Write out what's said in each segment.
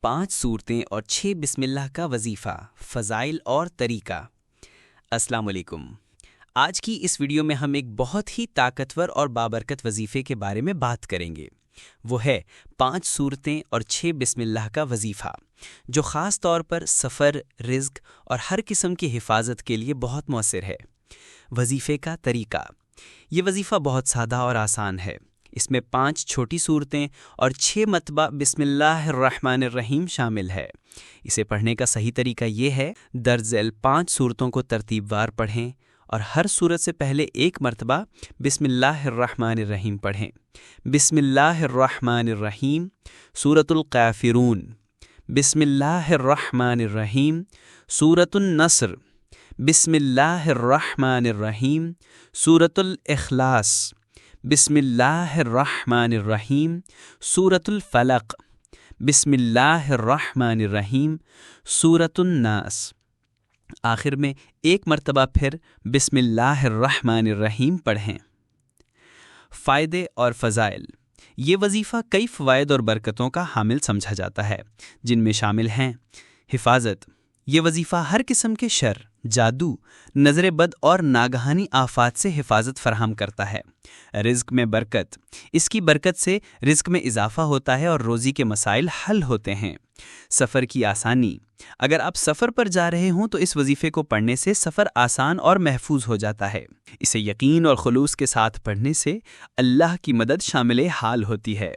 5 सूरतें और 6 बिस्मिल्लाह का वजीफ़ा, फ़ज़ाइल और तरीका। अस्सलाम वालेकुम। आज की इस वीडियो में हम एक बहुत ही ताकतवर और बाबरकत वजीफ़े के बारे में बात करेंगे। वो है 5 सूरतें और 6 बिस्मिल्लाह का वजीफ़ा, जो ख़ास तौर पर सफ़र, रिज़्क और हर किस्म की हिफाजत के लिए बहुत मौसर है। वजीफ़े का तरीका। ये वजीफ़ा बहुत सादा और आसान है। इसमें 5 छोटी सूरतें और 6 मरतबा बिस्मिल्लाहिर्रहमानिर्रहीम शामिल है। इसे पढ़ने का सही तरीका ये है, दरअसल 5 सूरतों को तरतीबवार पढ़ें और हर सूरत से पहले एक मरतबा बिस्मिल्लाहिर्रहमानिर्रहीम पढ़ें। बिस्मिल्लाहिर्रहमानिर्रहीम सूरतुल काफिरून, बिस्मिल्लाहिर्रहमानिर्रहीम सूरतुन नस्र, बिस्मिल्लाहिर्रहमानिर्रहीम सूरतुल इखलास, बिस्मिल्लाहिर्रहमानिर्रहीम सूरतुल फलक, बिस्मिल्लाहिर्रहमानिर्रहीम सूरतुन नास। आखिर में एक मरतबा फिर बिस्मिल्लाहिर्रहमानिर्रहीम पढ़ें। फ़ायदे और फ़ज़ाइल। ये वजीफ़ा कई फ़वाइद और बरकतों का हामिल समझा जाता है, जिनमें शामिल हैं हिफाजत। ये वजीफ़ा हर किस्म के शर, जादू, नज़र बद और नागहानी आफात से हिफाजत फराहम करता है। रिज़्क में बरकत। इसकी बरकत से रिज़्क में इजाफा होता है और रोज़ी के मसाइल हल होते हैं। सफ़र की आसानी। अगर आप सफ़र पर जा रहे हों तो इस वजीफ़े को पढ़ने से सफ़र आसान और महफूज हो जाता है। इसे यकीन और खुलूस के साथ पढ़ने से अल्लाह की मदद शामिल हाल होती है।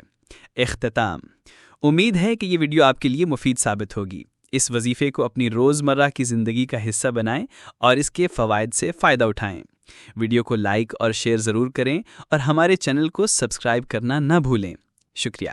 इख्तिताम। उम्मीद है कि ये वीडियो आपके लिए मुफीद साबित होगी। इस वजीफ़े को अपनी रोज़मर्रा की ज़िंदगी का हिस्सा बनाएं और इसके फ़वाइद से फ़ायदा उठाएं। वीडियो को लाइक और शेयर ज़रूर करें और हमारे चैनल को सब्सक्राइब करना न भूलें। शुक्रिया।